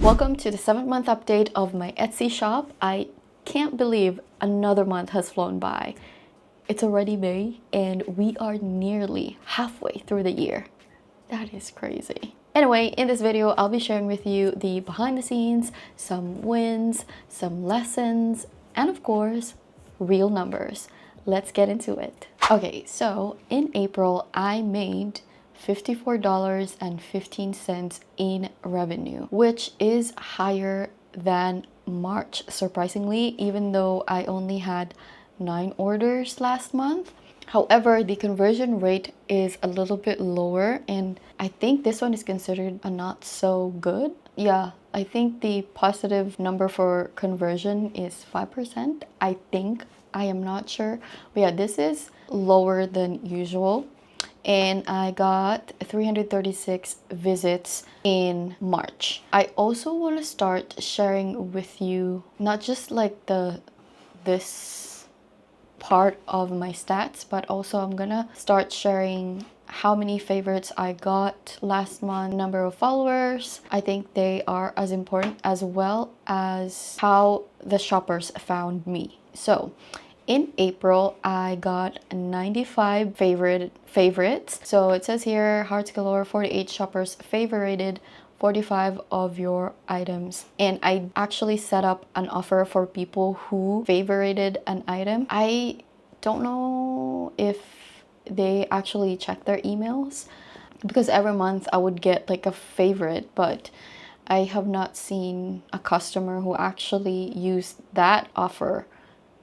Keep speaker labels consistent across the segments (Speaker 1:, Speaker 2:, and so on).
Speaker 1: Welcome to the 7th month update of my Etsy shop. I can't believe another month has flown by. It's already May and we are nearly halfway through the year. That is crazy. Anyway, in this video, I'll be sharing with you the behind the scenes, some wins, some lessons, and of course, real numbers. Let's get into it. Okay, so in April, I made $54.15 in revenue, which is higher than March, surprisingly, even though I only had 9 orders last month. However, the conversion rate is a little bit lower, and I think this one is considered a not so good. Yeah, I think the positive number for conversion is 5%. I think, I am not sure. But yeah, this is lower than usual. And I got 336 visits in March. I also want to start sharing with you not just like this part of my stats, but also I'm gonna start sharing how many favorites I got last month, number of followers. I think they are as important as well as how the shoppers found me. So in April, I got 95 favorites. So it says here, hearts galore, 48 shoppers favorited 45 of your items. And I actually set up an offer for people who favorited an item. I don't know if they actually check their emails, because every month I would get like a favorite, but I have not seen a customer who actually used that offer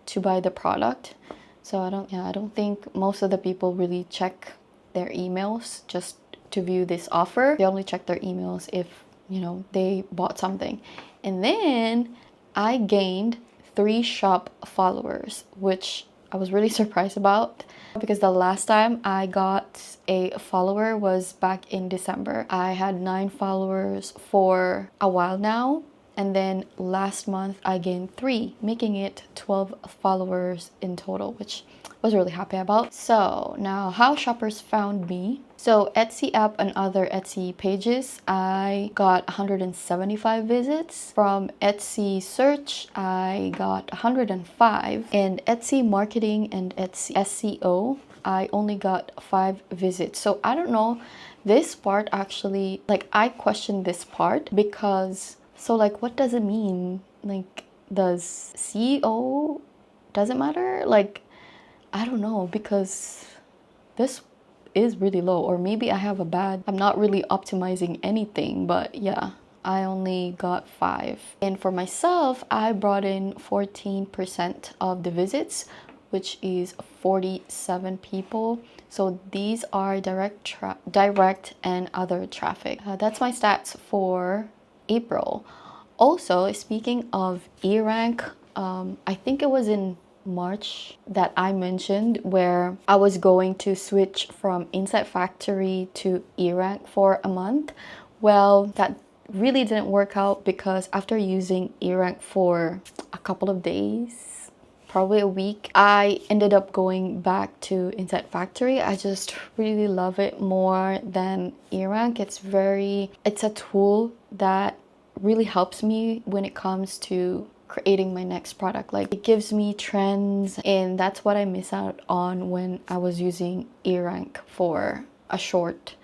Speaker 1: to buy the product. So I don't think most of the people really check their emails just to view this offer. They only check their emails if, you know, they bought something. And then I gained 3 shop followers, which I was really surprised about, because the last time I got a follower was back in December. I had 9 followers for a while now. And then last month I gained 3, making it 12 followers in total, which I was really happy about. So now how shoppers found me. So Etsy app and other Etsy pages, I got 175 visits. From Etsy search, I got 105. And Etsy marketing and Etsy SEO, I only got 5 visits. So I don't know, this part actually, like, I questioned this part because so like, what does it mean? Like, does CEO doesn't matter? Like, I don't know, because this is really low, or maybe I have I'm not really optimizing anything, but yeah, I only got 5. And for myself, I brought in 14% of the visits, which is 47 people. So these are direct and other traffic. That's my stats for April. Also, speaking of eRank, I think it was in March that I mentioned where I was going to switch from Inside Factory to eRank for a month. Well, that really didn't work out, because after using eRank for a couple of days, probably a week, I ended up going back to Inside Factory. I just really love it more than eRank. It's a tool that really helps me when it comes to creating my next product. Like, it gives me trends, and that's what I miss out on when I was using eRank for a short,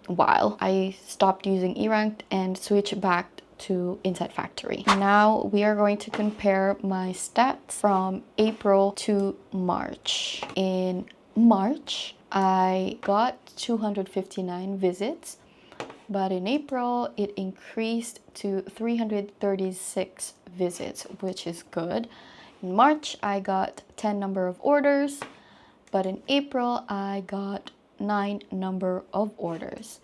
Speaker 1: while. I stopped using eRank and switched back to Inside Factory. Now we are going to compare my stats from April to March. In March, I got 259 visits, but in April it increased to 336 visits, which is good. In March, I got 10 number of orders, but in April I got 9 number of orders.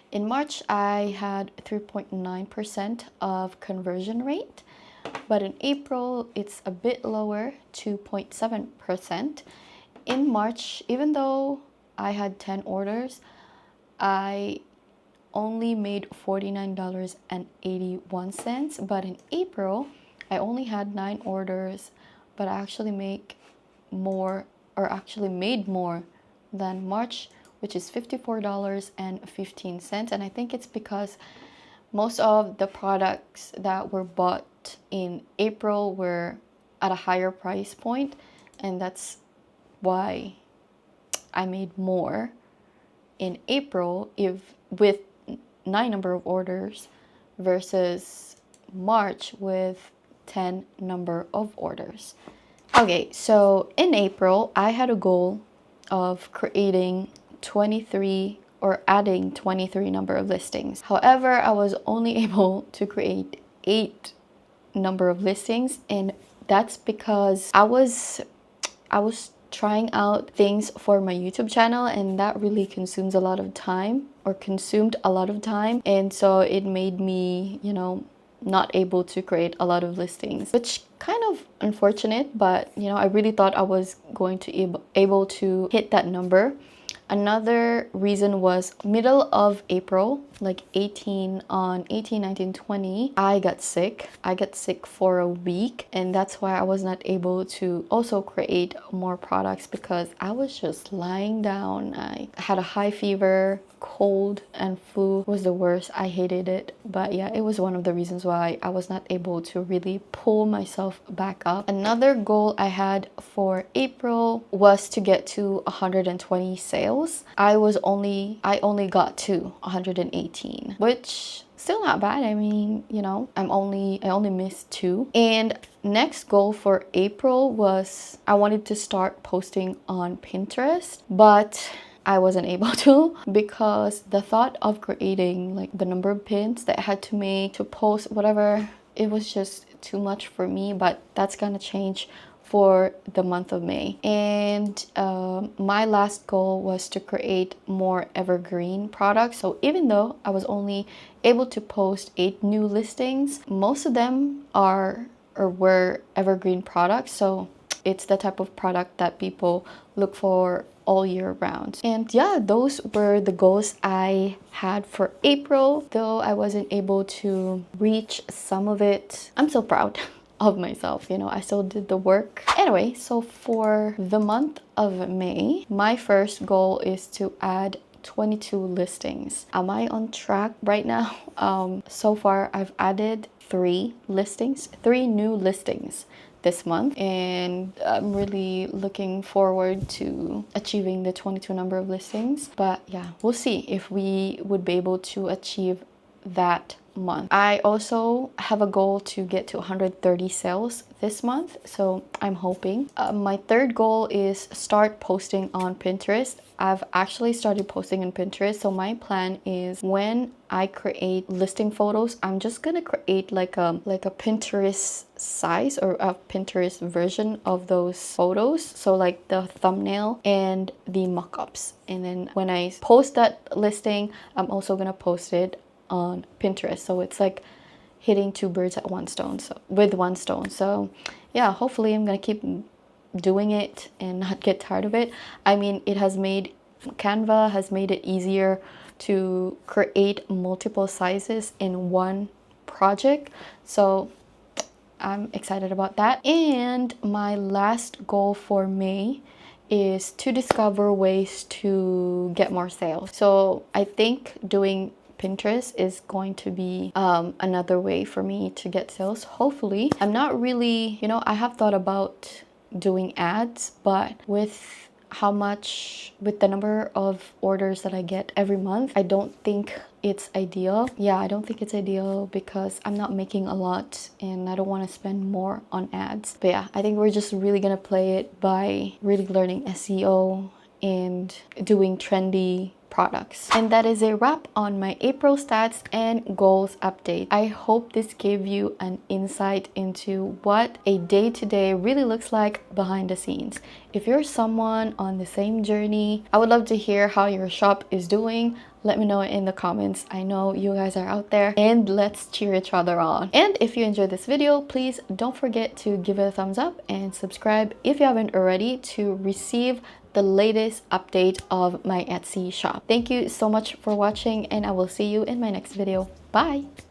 Speaker 1: In March, I had 3.9% of conversion rate, but in April, it's a bit lower, 2.7%. In March, even though I had 10 orders, I only made $49.81, but in April, I only had 9 orders, but I actually made more than March, which is $54.15. And I think it's because most of the products that were bought in April were at a higher price point, and that's why I made more in April if with 9 number of orders versus March with 10 number of orders. Okay, so in April, I had a goal of creating 23 or adding 23 number of listings. However, I was only able to create 8 number of listings, and that's because I was trying out things for my YouTube channel, and that really consumed a lot of time, and so it made me, not able to create a lot of listings, which kind of unfortunate, but I really thought I was going to able to hit that number. Another reason was middle of April, like 18, 19, 20, I got sick. I got sick for a week, and that's why I was not able to also create more products, because I was just lying down. I had a high fever, cold, and flu was the worst. I hated it. But yeah, it was one of the reasons why I was not able to really pull myself back up. Another goal I had for April was to get to 120 sales. I only got to 118, which still not bad. I mean, I only missed 2. And next goal for April was I wanted to start posting on Pinterest, but I wasn't able to, because the thought of creating like the number of pins that I had to make to post whatever, it was just too much for me. But that's gonna change for the month of May. And my last goal was to create more evergreen products. So even though I was only able to post 8 new listings, most of them were evergreen products. So it's the type of product that people look for all year round. And yeah, those were the goals I had for April. Though I wasn't able to reach some of it, I'm so proud of myself. I still did the work. Anyway, so for the month of May, my first goal is to add 22 listings. Am I on track right now? So far I've added 3 new listings this month, and I'm really looking forward to achieving the 22 number of listings. But yeah, we'll see if we would be able to achieve that month. I also have a goal to get to 130 sales this month, so I'm hoping. My third goal is start posting on Pinterest. I've actually started posting on Pinterest, so my plan is when I create listing photos, I'm just gonna create like a Pinterest size or a Pinterest version of those photos, so like the thumbnail and the mock-ups. And then when I post that listing, I'm also gonna post it on Pinterest, so it's like hitting 2 birds at one stone, with one stone. So yeah, hopefully I'm gonna keep doing it and not get tired of it. I mean, Canva has made it easier to create multiple sizes in one project, so I'm excited about that. And my last goal for May is to discover ways to get more sales. So I think doing Pinterest is going to be another way for me to get sales, hopefully. I'm not really, I have thought about doing ads, but with the number of orders that I get every month, I don't think it's ideal. Yeah, I don't think it's ideal because I'm not making a lot and I don't want to spend more on ads. But yeah, I think we're just really gonna play it by really learning SEO and doing trendy products. And that is a wrap on my April stats and goals update. I hope this gave you an insight into what a day-to-day really looks like behind the scenes. If you're someone on the same journey, I would love to hear how your shop is doing. Let me know in the comments. I know you guys are out there, and let's cheer each other on. And if you enjoyed this video, please don't forget to give it a thumbs up and subscribe if you haven't already to receive the latest update of my Etsy shop. Thank you so much for watching, and I will see you in my next video. Bye!